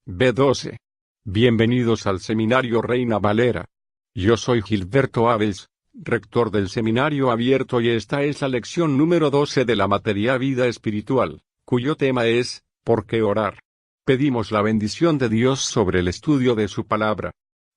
B12. Bienvenidos al Seminario Reina Valera. Yo soy Gilberto Abels, rector del Seminario Abierto, y esta es la lección número 12 de la materia Vida Espiritual, cuyo tema es, ¿por qué orar? Pedimos la bendición de Dios sobre el estudio de su palabra.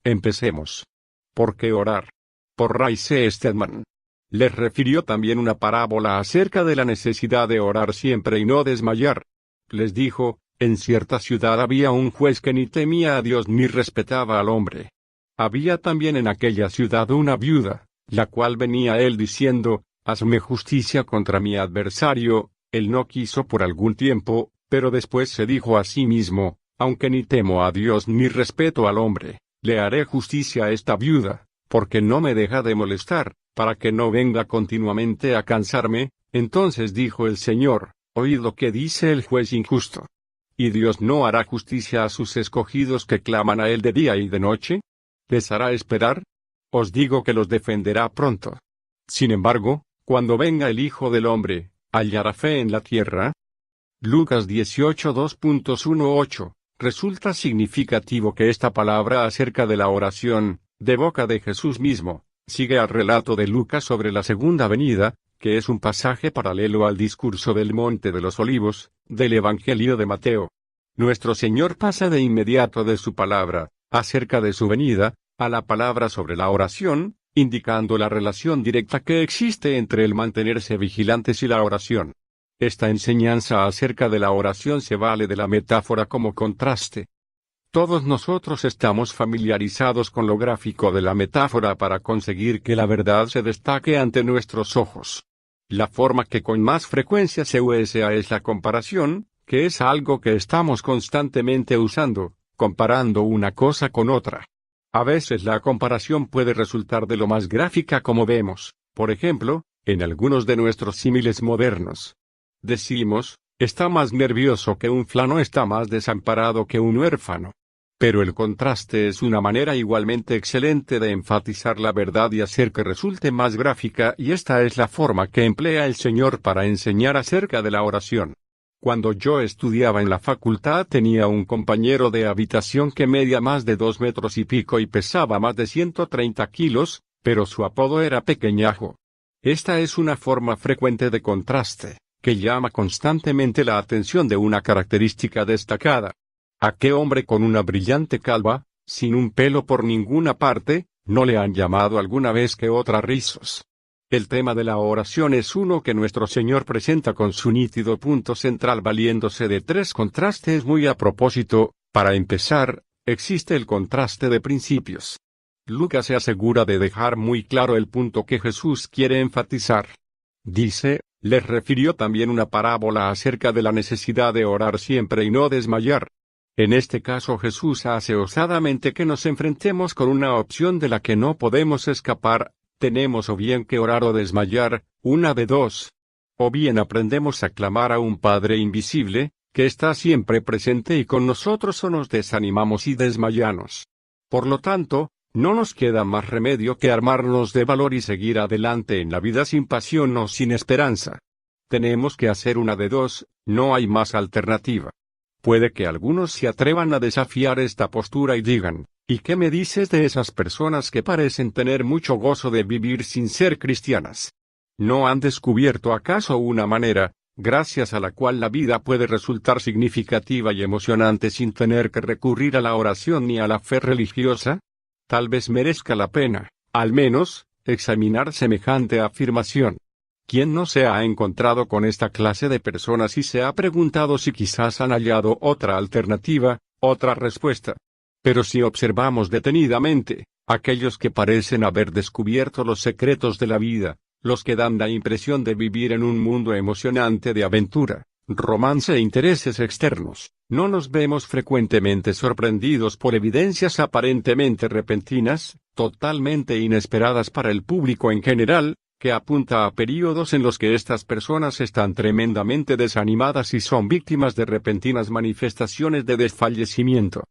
Empecemos. ¿Por qué orar? Por Ray C. Stedman. Les refirió también una parábola acerca de la necesidad de orar siempre y no desmayar. Les dijo, en cierta ciudad había un juez que ni temía a Dios ni respetaba al hombre. Había también en aquella ciudad una viuda, la cual venía a él diciendo, hazme justicia contra mi adversario. Él no quiso por algún tiempo, pero después se dijo a sí mismo, aunque ni temo a Dios ni respeto al hombre, le haré justicia a esta viuda, porque no me deja de molestar, para que no venga continuamente a cansarme. Entonces dijo el Señor, oíd lo que dice el juez injusto. ¿Y Dios no hará justicia a sus escogidos que claman a Él de día y de noche? ¿Les hará esperar? Os digo que los defenderá pronto. Sin embargo, cuando venga el Hijo del Hombre, ¿hallará fe en la tierra? Lucas 18:2.18. Resulta significativo que esta palabra acerca de la oración, de boca de Jesús mismo, sigue al relato de Lucas sobre la segunda venida, que es un pasaje paralelo al discurso del Monte de los Olivos, del Evangelio de Mateo. Nuestro Señor pasa de inmediato de su palabra, acerca de su venida, a la palabra sobre la oración, indicando la relación directa que existe entre el mantenerse vigilantes y la oración. Esta enseñanza acerca de la oración se vale de la metáfora como contraste. Todos nosotros estamos familiarizados con lo gráfico de la metáfora para conseguir que la verdad se destaque ante nuestros ojos. La forma que con más frecuencia se usa es la comparación, que es algo que estamos constantemente usando, comparando una cosa con otra. A veces la comparación puede resultar de lo más gráfica como vemos, por ejemplo, en algunos de nuestros símiles modernos. Decimos, está más nervioso que un fulano, está más desamparado que un huérfano. Pero el contraste es una manera igualmente excelente de enfatizar la verdad y hacer que resulte más gráfica, y esta es la forma que emplea el Señor para enseñar acerca de la oración. Cuando yo estudiaba en la facultad tenía un compañero de habitación que medía más de 2 metros y pico y pesaba más de 130 kilos, pero su apodo era Pequeñajo. Esta es una forma frecuente de contraste, que llama constantemente la atención de una característica destacada. ¿A qué hombre con una brillante calva, sin un pelo por ninguna parte, no le han llamado alguna vez que otra rizos? El tema de la oración es uno que nuestro Señor presenta con su nítido punto central valiéndose de 3 contrastes muy a propósito. Para empezar, existe el contraste de principios. Lucas se asegura de dejar muy claro el punto que Jesús quiere enfatizar. Dice, les refirió también una parábola acerca de la necesidad de orar siempre y no desmayar. En este caso Jesús hace osadamente que nos enfrentemos con una opción de la que no podemos escapar. Tenemos o bien que orar o desmayar, una de dos. O bien aprendemos a clamar a un Padre invisible, que está siempre presente y con nosotros, o nos desanimamos y desmayamos. Por lo tanto, no nos queda más remedio que armarnos de valor y seguir adelante en la vida sin pasión o sin esperanza. Tenemos que hacer una de dos, no hay más alternativa. Puede que algunos se atrevan a desafiar esta postura y digan, ¿y qué me dices de esas personas que parecen tener mucho gozo de vivir sin ser cristianas? ¿No han descubierto acaso una manera, gracias a la cual la vida puede resultar significativa y emocionante sin tener que recurrir a la oración ni a la fe religiosa? Tal vez merezca la pena, al menos, examinar semejante afirmación. ¿Quién no se ha encontrado con esta clase de personas y se ha preguntado si quizás han hallado otra alternativa, otra respuesta? Pero si observamos detenidamente, aquellos que parecen haber descubierto los secretos de la vida, los que dan la impresión de vivir en un mundo emocionante de aventura, romance e intereses externos, no nos vemos frecuentemente sorprendidos por evidencias aparentemente repentinas, totalmente inesperadas para el público en general, que apunta a períodos en los que estas personas están tremendamente desanimadas y son víctimas de repentinas manifestaciones de desfallecimiento.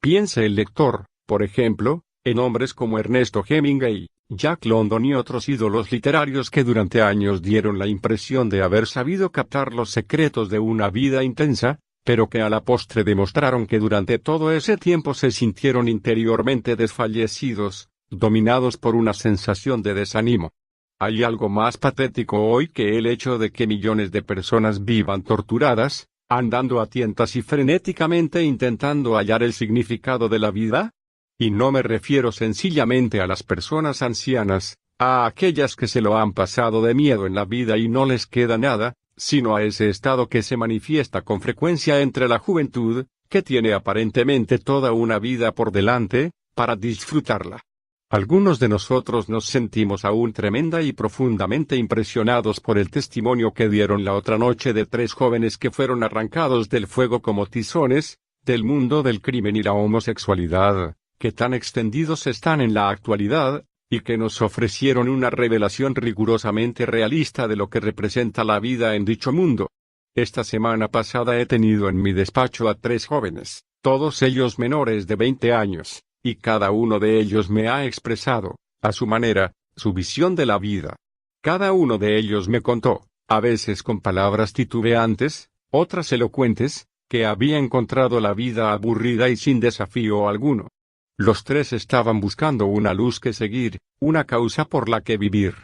Piense el lector, por ejemplo, en hombres como Ernesto Hemingway, Jack London y otros ídolos literarios que durante años dieron la impresión de haber sabido captar los secretos de una vida intensa, pero que a la postre demostraron que durante todo ese tiempo se sintieron interiormente desfallecidos, dominados por una sensación de desánimo. ¿Hay algo más patético hoy que el hecho de que millones de personas vivan torturadas, andando a tientas y frenéticamente intentando hallar el significado de la vida? Y no me refiero sencillamente a las personas ancianas, a aquellas que se lo han pasado de miedo en la vida y no les queda nada, sino a ese estado que se manifiesta con frecuencia entre la juventud, que tiene aparentemente toda una vida por delante, para disfrutarla. Algunos de nosotros nos sentimos aún tremenda y profundamente impresionados por el testimonio que dieron la otra noche de 3 jóvenes que fueron arrancados del fuego como tizones, del mundo del crimen y la homosexualidad, que tan extendidos están en la actualidad, y que nos ofrecieron una revelación rigurosamente realista de lo que representa la vida en dicho mundo. Esta semana pasada he tenido en mi despacho a 3 jóvenes, todos ellos menores de 20 años. Y cada uno de ellos me ha expresado, a su manera, su visión de la vida. Cada uno de ellos me contó, a veces con palabras titubeantes, otras elocuentes, que había encontrado la vida aburrida y sin desafío alguno. Los 3 estaban buscando una luz que seguir, una causa por la que vivir.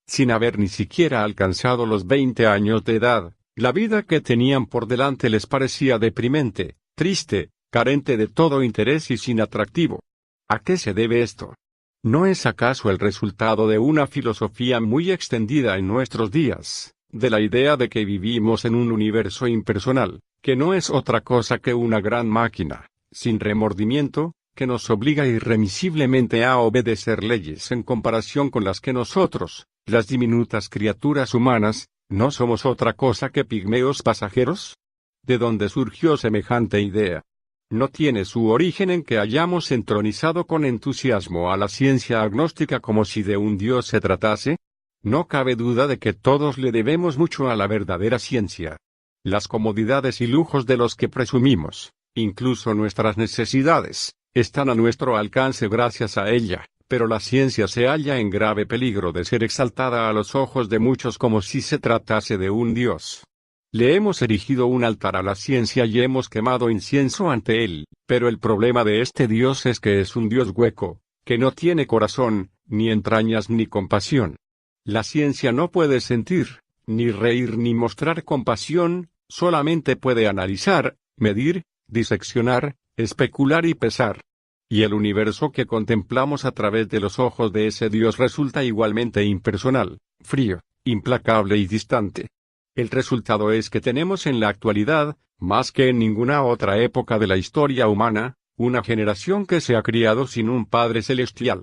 Sin haber ni siquiera alcanzado los 20 años de edad, la vida que tenían por delante les parecía deprimente, triste, carente de todo interés y sin atractivo. ¿A qué se debe esto? ¿No es acaso el resultado de una filosofía muy extendida en nuestros días, de la idea de que vivimos en un universo impersonal, que no es otra cosa que una gran máquina, sin remordimiento, que nos obliga irremisiblemente a obedecer leyes en comparación con las que nosotros, las diminutas criaturas humanas, no somos otra cosa que pigmeos pasajeros? ¿De dónde surgió semejante idea? ¿No tiene su origen en que hayamos entronizado con entusiasmo a la ciencia agnóstica como si de un Dios se tratase? No cabe duda de que todos le debemos mucho a la verdadera ciencia. Las comodidades y lujos de los que presumimos, incluso nuestras necesidades, están a nuestro alcance gracias a ella, pero la ciencia se halla en grave peligro de ser exaltada a los ojos de muchos como si se tratase de un Dios. Le hemos erigido un altar a la ciencia y hemos quemado incienso ante él, pero el problema de este Dios es que es un Dios hueco, que no tiene corazón, ni entrañas ni compasión. La ciencia no puede sentir, ni reír ni mostrar compasión, solamente puede analizar, medir, diseccionar, especular y pesar. Y el universo que contemplamos a través de los ojos de ese Dios resulta igualmente impersonal, frío, implacable y distante. El resultado es que tenemos en la actualidad, más que en ninguna otra época de la historia humana, una generación que se ha criado sin un Padre Celestial.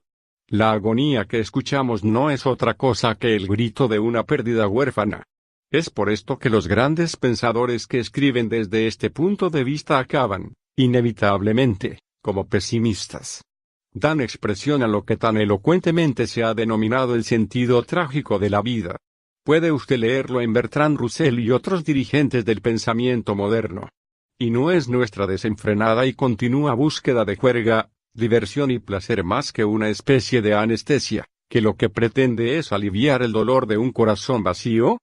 La agonía que escuchamos no es otra cosa que el grito de una pérdida huérfana. Es por esto que los grandes pensadores que escriben desde este punto de vista acaban, inevitablemente, como pesimistas. Dan expresión a lo que tan elocuentemente se ha denominado el sentido trágico de la vida. Puede usted leerlo en Bertrand Russell y otros dirigentes del pensamiento moderno. Y no es nuestra desenfrenada y continua búsqueda de juerga, diversión y placer más que una especie de anestesia, que lo que pretende es aliviar el dolor de un corazón vacío.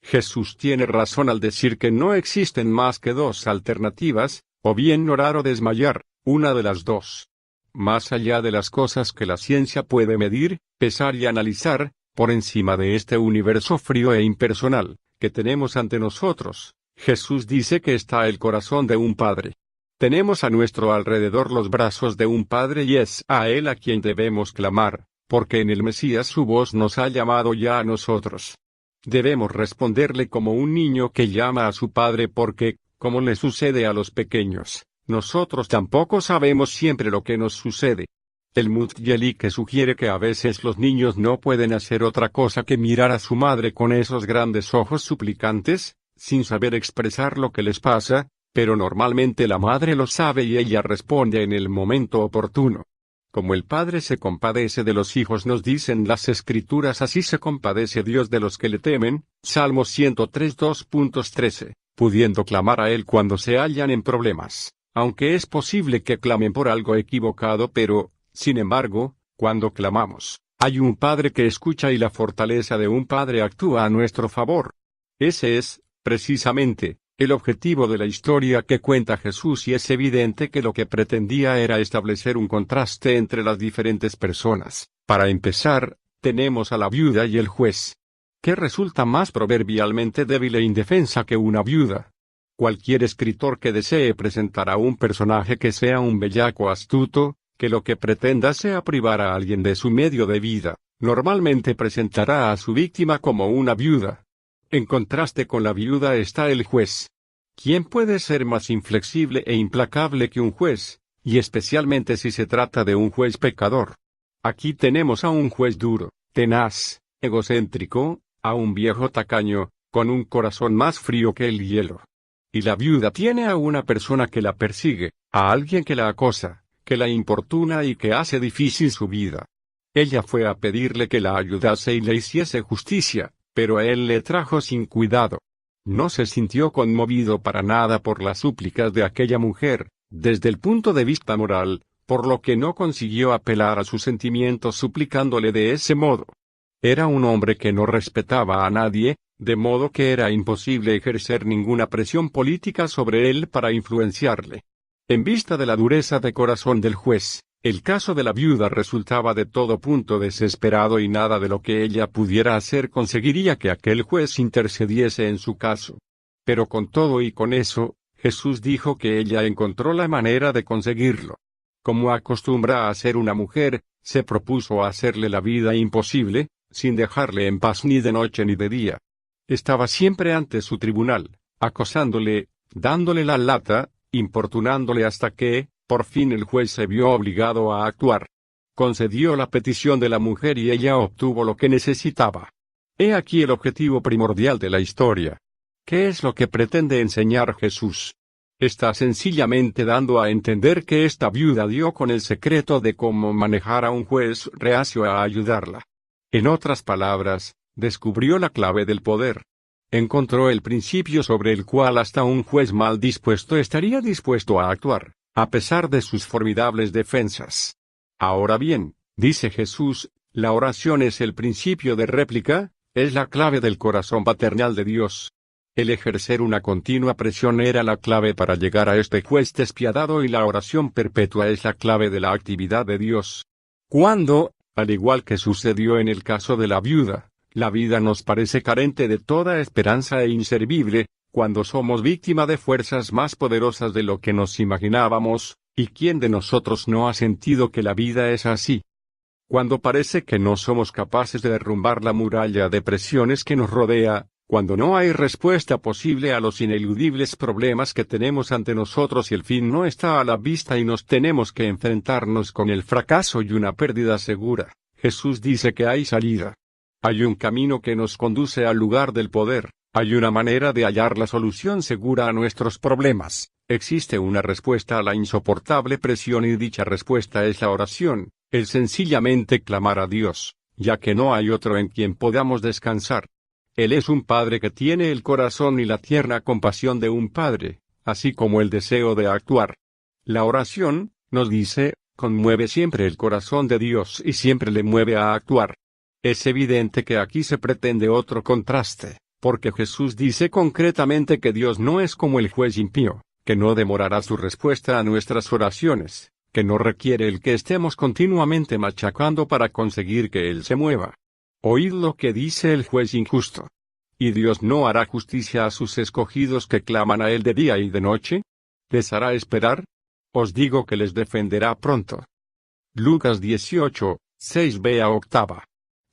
Jesús tiene razón al decir que no existen más que 2 alternativas, o bien orar o desmayar, una de las 2. Más allá de las cosas que la ciencia puede medir, pesar y analizar, por encima de este universo frío e impersonal, que tenemos ante nosotros, Jesús dice que está el corazón de un padre. Tenemos a nuestro alrededor los brazos de un padre y es a él a quien debemos clamar, porque en el Mesías su voz nos ha llamado ya a nosotros. Debemos responderle como un niño que llama a su padre porque, como le sucede a los pequeños, nosotros tampoco sabemos siempre lo que nos sucede. El Mutjeli que sugiere que a veces los niños no pueden hacer otra cosa que mirar a su madre con esos grandes ojos suplicantes, sin saber expresar lo que les pasa, pero normalmente la madre lo sabe y ella responde en el momento oportuno. Como el Padre se compadece de los hijos nos dicen las Escrituras, así se compadece Dios de los que le temen, Salmo 103 2.13, pudiendo clamar a Él cuando se hallan en problemas, aunque es posible que clamen por algo equivocado pero, sin embargo, cuando clamamos, hay un Padre que escucha y la fortaleza de un Padre actúa a nuestro favor. Ese es, precisamente, El objetivo de la historia que cuenta Jesús, y es evidente que lo que pretendía era establecer un contraste entre las diferentes personas. Para empezar, tenemos a la viuda y el juez. ¿Qué resulta más proverbialmente débil e indefensa que una viuda? Cualquier escritor que desee presentar a un personaje que sea un bellaco astuto, que lo que pretenda sea privar a alguien de su medio de vida, normalmente presentará a su víctima como una viuda. En contraste con la viuda está el juez. ¿Quién puede ser más inflexible e implacable que un juez, y especialmente si se trata de un juez pecador? Aquí tenemos a un juez duro, tenaz, egocéntrico, a un viejo tacaño, con un corazón más frío que el hielo. Y la viuda tiene a una persona que la persigue, a alguien que la acosa, que la importuna y que hace difícil su vida. Ella fue a pedirle que la ayudase y le hiciese justicia, pero a él le trajo sin cuidado. No se sintió conmovido para nada por las súplicas de aquella mujer, desde el punto de vista moral, por lo que no consiguió apelar a sus sentimientos suplicándole de ese modo. Era un hombre que no respetaba a nadie, de modo que era imposible ejercer ninguna presión política sobre él para influenciarle. En vista de la dureza de corazón del juez, el caso de la viuda resultaba de todo punto desesperado y nada de lo que ella pudiera hacer conseguiría que aquel juez intercediese en su caso. Pero con todo y con eso, Jesús dijo que ella encontró la manera de conseguirlo. Como acostumbra a hacer una mujer, se propuso hacerle la vida imposible, sin dejarle en paz ni de noche ni de día. Estaba siempre ante su tribunal, acosándole, dándole la lata, importunándole hasta que, por fin el juez se vio obligado a actuar. Concedió la petición de la mujer y ella obtuvo lo que necesitaba. He aquí el objetivo primordial de la historia. ¿Qué es lo que pretende enseñar Jesús? Está sencillamente dando a entender que esta viuda dio con el secreto de cómo manejar a un juez reacio a ayudarla. En otras palabras, descubrió la clave del poder. Encontró el principio sobre el cual hasta un juez mal dispuesto estaría dispuesto a actuar, a pesar de sus formidables defensas. Ahora bien, dice Jesús, la oración es el principio de réplica, es la clave del corazón paternal de Dios. El ejercer una continua presión era la clave para llegar a este juez despiadado y la oración perpetua es la clave de la actividad de Dios. Cuando, al igual que sucedió en el caso de la viuda, la vida nos parece carente de toda esperanza e inservible, cuando somos víctima de fuerzas más poderosas de lo que nos imaginábamos, ¿y quién de nosotros no ha sentido que la vida es así? Cuando parece que no somos capaces de derrumbar la muralla de presiones que nos rodea, cuando no hay respuesta posible a los ineludibles problemas que tenemos ante nosotros y el fin no está a la vista y nos tenemos que enfrentarnos con el fracaso y una pérdida segura, Jesús dice que hay salida. Hay un camino que nos conduce al lugar del poder, hay una manera de hallar la solución segura a nuestros problemas, existe una respuesta a la insoportable presión y dicha respuesta es la oración, el sencillamente clamar a Dios, ya que no hay otro en quien podamos descansar. Él es un padre que tiene el corazón y la tierna compasión de un padre, así como el deseo de actuar. La oración, nos dice, conmueve siempre el corazón de Dios y siempre le mueve a actuar. Es evidente que aquí se pretende otro contraste, porque Jesús dice concretamente que Dios no es como el juez impío, que no demorará su respuesta a nuestras oraciones, que no requiere el que estemos continuamente machacando para conseguir que Él se mueva. Oíd lo que dice el juez injusto. ¿Y Dios no hará justicia a sus escogidos que claman a Él de día y de noche? ¿Les hará esperar? Os digo que les defenderá pronto. Lucas 18, 6b a 8.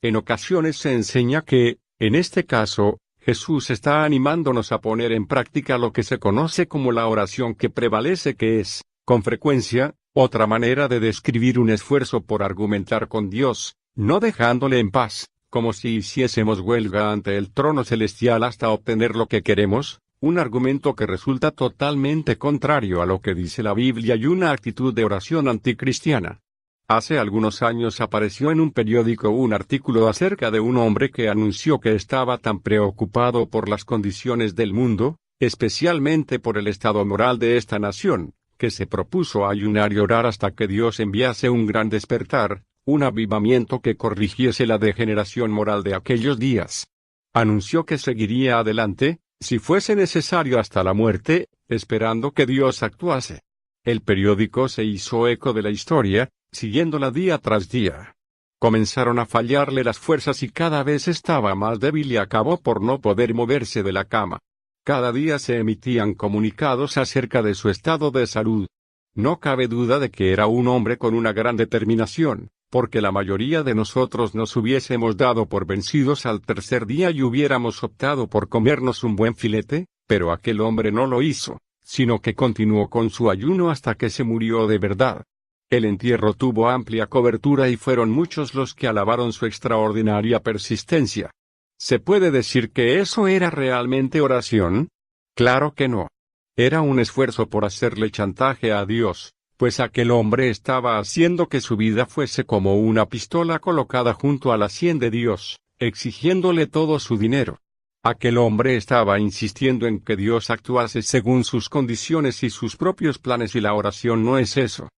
En ocasiones se enseña que, en este caso, Jesús está animándonos a poner en práctica lo que se conoce como la oración que prevalece, que es, con frecuencia, otra manera de describir un esfuerzo por argumentar con Dios, no dejándole en paz, como si hiciésemos huelga ante el trono celestial hasta obtener lo que queremos, un argumento que resulta totalmente contrario a lo que dice la Biblia y una actitud de oración anticristiana. Hace algunos años apareció en un periódico un artículo acerca de un hombre que anunció que estaba tan preocupado por las condiciones del mundo, especialmente por el estado moral de esta nación, que se propuso ayunar y orar hasta que Dios enviase un gran despertar, un avivamiento que corrigiese la degeneración moral de aquellos días. Anunció que seguiría adelante, si fuese necesario hasta la muerte, esperando que Dios actuase. El periódico se hizo eco de la historia, siguiéndola día tras día. Comenzaron a fallarle las fuerzas y cada vez estaba más débil y acabó por no poder moverse de la cama. Cada día se emitían comunicados acerca de su estado de salud. No cabe duda de que era un hombre con una gran determinación, porque la mayoría de nosotros nos hubiésemos dado por vencidos al tercer día y hubiéramos optado por comernos un buen filete, pero aquel hombre no lo hizo, sino que continuó con su ayuno hasta que se murió de verdad. El entierro tuvo amplia cobertura y fueron muchos los que alabaron su extraordinaria persistencia. ¿Se puede decir que eso era realmente oración? Claro que no. Era un esfuerzo por hacerle chantaje a Dios, pues aquel hombre estaba haciendo que su vida fuese como una pistola colocada junto a la sien de Dios, exigiéndole todo su dinero. Aquel hombre estaba insistiendo en que Dios actuase según sus condiciones y sus propios planes, y la oración no es eso.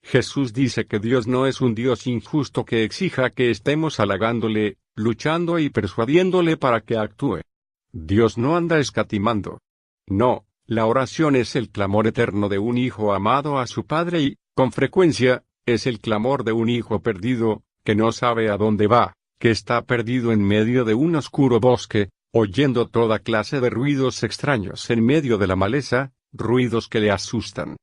Jesús dice que Dios no es un Dios injusto que exija que estemos halagándole, luchando y persuadiéndole para que actúe. Dios no anda escatimando. No, la oración es el clamor eterno de un hijo amado a su padre y, con frecuencia, es el clamor de un hijo perdido, que no sabe a dónde va, que está perdido en medio de un oscuro bosque, oyendo toda clase de ruidos extraños en medio de la maleza, ruidos que le asustan.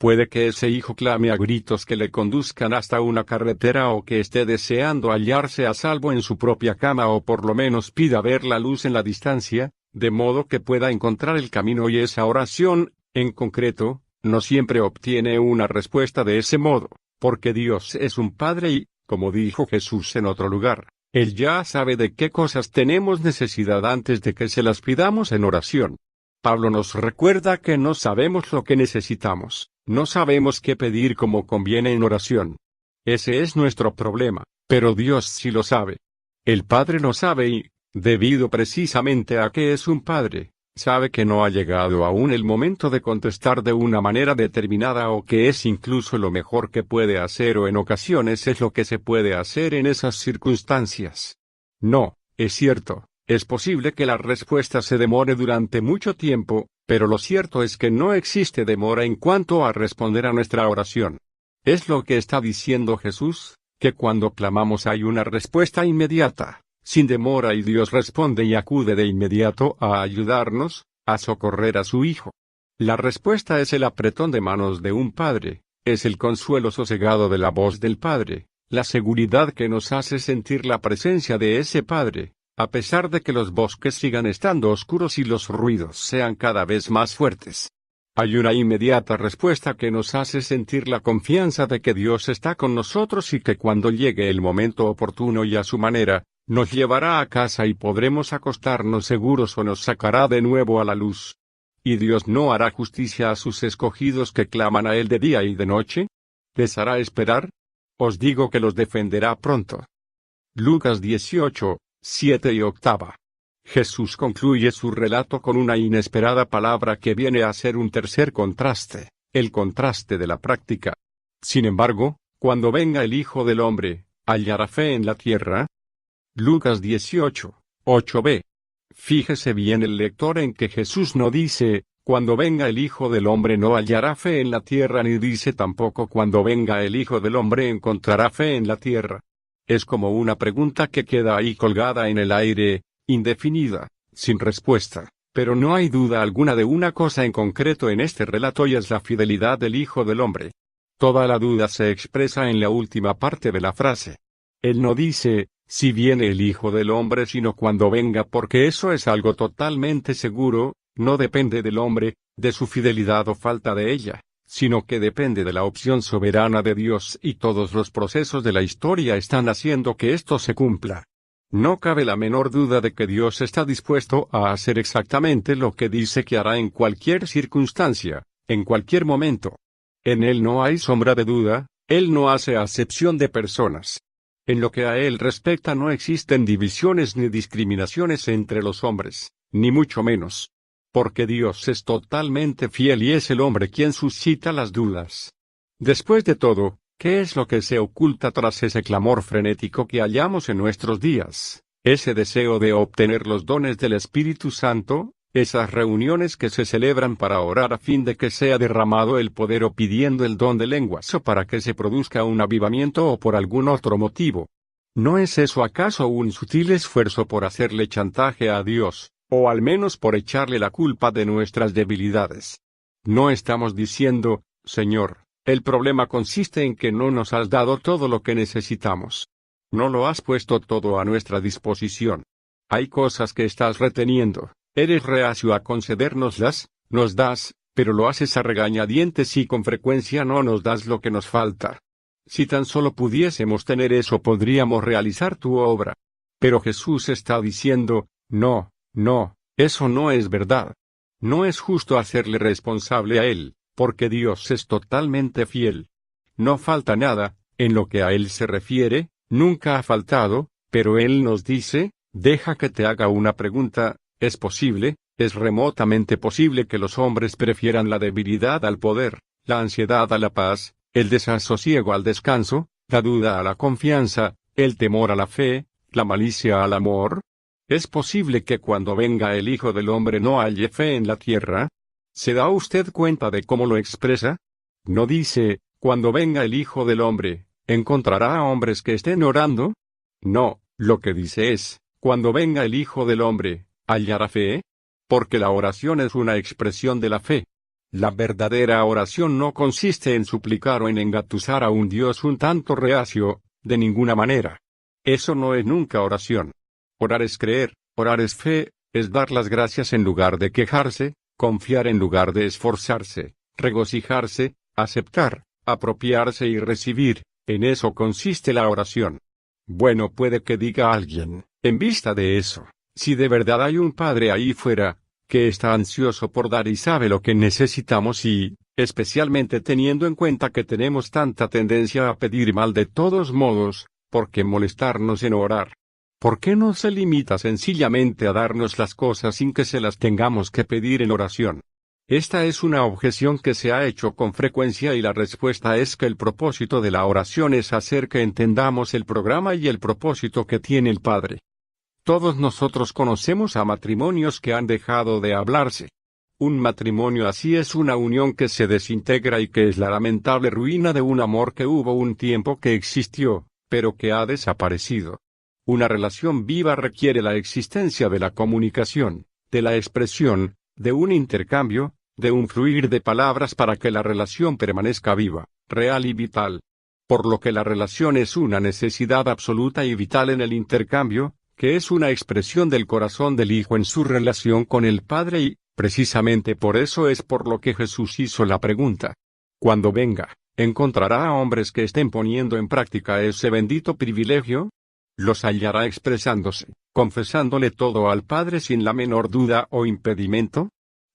Puede que ese hijo clame a gritos que le conduzcan hasta una carretera, o que esté deseando hallarse a salvo en su propia cama, o por lo menos pida ver la luz en la distancia, de modo que pueda encontrar el camino, y esa oración, en concreto, no siempre obtiene una respuesta de ese modo, porque Dios es un Padre y, como dijo Jesús en otro lugar, Él ya sabe de qué cosas tenemos necesidad antes de que se las pidamos en oración. Pablo nos recuerda que no sabemos lo que necesitamos, no sabemos qué pedir como conviene en oración. Ese es nuestro problema, pero Dios sí lo sabe. El Padre lo sabe y, debido precisamente a que es un Padre, sabe que no ha llegado aún el momento de contestar de una manera determinada, o que es incluso lo mejor que puede hacer, o en ocasiones es lo que se puede hacer en esas circunstancias. No, es cierto. Es posible que la respuesta se demore durante mucho tiempo, pero lo cierto es que no existe demora en cuanto a responder a nuestra oración. Es lo que está diciendo Jesús, que cuando clamamos hay una respuesta inmediata, sin demora, y Dios responde y acude de inmediato a ayudarnos, a socorrer a su Hijo. La respuesta es el apretón de manos de un Padre, es el consuelo sosegado de la voz del Padre, la seguridad que nos hace sentir la presencia de ese Padre, a pesar de que los bosques sigan estando oscuros y los ruidos sean cada vez más fuertes. Hay una inmediata respuesta que nos hace sentir la confianza de que Dios está con nosotros y que cuando llegue el momento oportuno y a su manera, nos llevará a casa y podremos acostarnos seguros o nos sacará de nuevo a la luz. ¿Y Dios no hará justicia a sus escogidos que claman a Él de día y de noche? ¿Les hará esperar? Os digo que los defenderá pronto. Lucas 18. 7 y 8. Jesús concluye su relato con una inesperada palabra que viene a ser un tercer contraste, el contraste de la práctica. Sin embargo, cuando venga el Hijo del Hombre, ¿hallará fe en la tierra? Lucas 18, 8b. Fíjese bien el lector en que Jesús no dice, cuando venga el Hijo del Hombre no hallará fe en la tierra, ni dice tampoco cuando venga el Hijo del Hombre encontrará fe en la tierra. Es como una pregunta que queda ahí colgada en el aire, indefinida, sin respuesta, pero no hay duda alguna de una cosa en concreto en este relato, y es la fidelidad del Hijo del Hombre. Toda la duda se expresa en la última parte de la frase. Él no dice, si viene el Hijo del Hombre, sino cuando venga, porque eso es algo totalmente seguro, no depende del hombre, de su fidelidad o falta de ella, sino que depende de la opción soberana de Dios, y todos los procesos de la historia están haciendo que esto se cumpla. No cabe la menor duda de que Dios está dispuesto a hacer exactamente lo que dice que hará en cualquier circunstancia, en cualquier momento. En Él no hay sombra de duda, Él no hace acepción de personas. En lo que a Él respecta no existen divisiones ni discriminaciones entre los hombres, ni mucho menos. Porque Dios es totalmente fiel y es el hombre quien suscita las dudas. Después de todo, ¿qué es lo que se oculta tras ese clamor frenético que hallamos en nuestros días? Ese deseo de obtener los dones del Espíritu Santo, Esas reuniones que se celebran para orar a fin de que sea derramado el poder o pidiendo el don de lenguas o para que se produzca un avivamiento o por algún otro motivo. ¿No es eso acaso un sutil esfuerzo por hacerle chantaje a Dios, o al menos por echarle la culpa de nuestras debilidades? No estamos diciendo, Señor, el problema consiste en que no nos has dado todo lo que necesitamos. No lo has puesto todo a nuestra disposición. Hay cosas que estás reteniendo. Eres reacio a concedérnoslas, nos das, pero lo haces a regañadientes y con frecuencia no nos das lo que nos falta. Si tan solo pudiésemos tener eso podríamos realizar tu obra. Pero Jesús está diciendo, no, eso no es verdad. No es justo hacerle responsable a Él, porque Dios es totalmente fiel. No falta nada, en lo que a Él se refiere, nunca ha faltado, pero Él nos dice, deja que te haga una pregunta. Es posible, es remotamente posible que los hombres prefieran la debilidad al poder, la ansiedad a la paz, el desasosiego al descanso, la duda a la confianza, el temor a la fe, la malicia al amor. ¿Es posible que cuando venga el Hijo del Hombre no haya fe en la tierra? ¿Se da usted cuenta de cómo lo expresa? No dice, cuando venga el Hijo del Hombre, ¿encontrará a hombres que estén orando? No, lo que dice es, cuando venga el Hijo del Hombre, ¿hallará fe? Porque la oración es una expresión de la fe. La verdadera oración no consiste en suplicar o en engatusar a un Dios un tanto reacio, de ninguna manera. Eso no es nunca oración. Orar es creer, orar es fe, es dar las gracias en lugar de quejarse, confiar en lugar de esforzarse, regocijarse, aceptar, apropiarse y recibir. En eso consiste la oración. Bueno, puede que diga alguien, en vista de eso, si de verdad hay un Padre ahí fuera, que está ansioso por dar y sabe lo que necesitamos y, especialmente teniendo en cuenta que tenemos tanta tendencia a pedir mal de todos modos, ¿por qué molestarnos en orar? ¿Por qué no se limita sencillamente a darnos las cosas sin que se las tengamos que pedir en oración? Esta es una objeción que se ha hecho con frecuencia y la respuesta es que el propósito de la oración es hacer que entendamos el programa y el propósito que tiene el Padre. Todos nosotros conocemos a matrimonios que han dejado de hablarse. Un matrimonio así es una unión que se desintegra y que es la lamentable ruina de un amor que hubo un tiempo que existió, pero que ha desaparecido. Una relación viva requiere la existencia de la comunicación, de la expresión, de un intercambio, de un fluir de palabras para que la relación permanezca viva, real y vital. Por lo que la relación es una necesidad absoluta y vital en el intercambio, que es una expresión del corazón del Hijo en su relación con el Padre y, precisamente por eso es por lo que Jesús hizo la pregunta. Cuando venga, ¿encontrará a hombres que estén poniendo en práctica ese bendito privilegio? Los hallará expresándose, confesándole todo al Padre sin la menor duda o impedimento,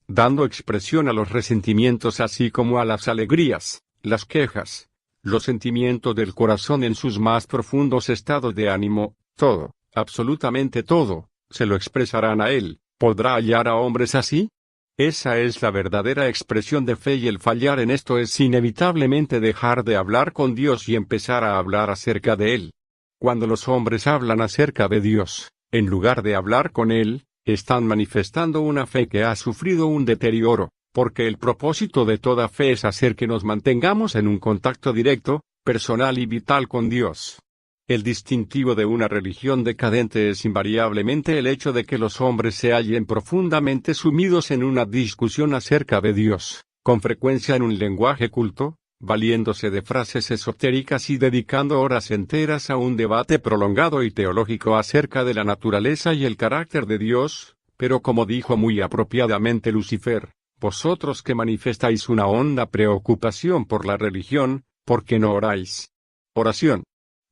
dando expresión a los resentimientos así como a las alegrías, las quejas, los sentimientos del corazón en sus más profundos estados de ánimo, todo. Absolutamente todo, se lo expresarán a Él. ¿Podrá hallar a hombres así? Esa es la verdadera expresión de fe y el fallar en esto es inevitablemente dejar de hablar con Dios y empezar a hablar acerca de Él. Cuando los hombres hablan acerca de Dios, en lugar de hablar con Él, están manifestando una fe que ha sufrido un deterioro, porque el propósito de toda fe es hacer que nos mantengamos en un contacto directo, personal y vital con Dios. El distintivo de una religión decadente es invariablemente el hecho de que los hombres se hallen profundamente sumidos en una discusión acerca de Dios, con frecuencia en un lenguaje culto, valiéndose de frases esotéricas y dedicando horas enteras a un debate prolongado y teológico acerca de la naturaleza y el carácter de Dios, pero como dijo muy apropiadamente Lucifer, vosotros que manifestáis una honda preocupación por la religión, ¿por qué no oráis? Oración.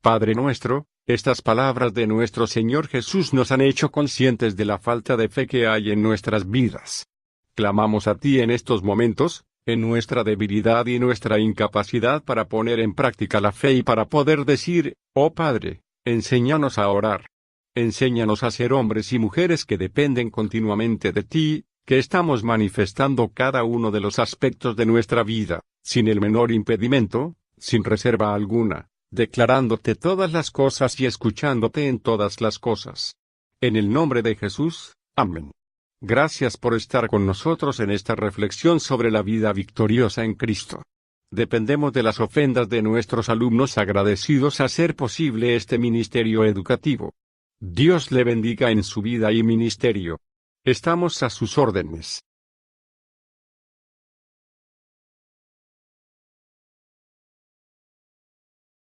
Padre nuestro, estas palabras de nuestro Señor Jesús nos han hecho conscientes de la falta de fe que hay en nuestras vidas. Clamamos a ti en estos momentos, en nuestra debilidad y nuestra incapacidad para poner en práctica la fe y para poder decir, oh Padre, enséñanos a orar. Enséñanos a ser hombres y mujeres que dependen continuamente de ti, que estamos manifestando cada uno de los aspectos de nuestra vida, sin el menor impedimento, sin reserva alguna, declarándote todas las cosas y escuchándote en todas las cosas. En el nombre de Jesús, amén. Gracias por estar con nosotros en esta reflexión sobre la vida victoriosa en Cristo. Dependemos de las ofrendas de nuestros alumnos agradecidos a hacer posible este ministerio educativo. Dios le bendiga en su vida y ministerio. Estamos a sus órdenes.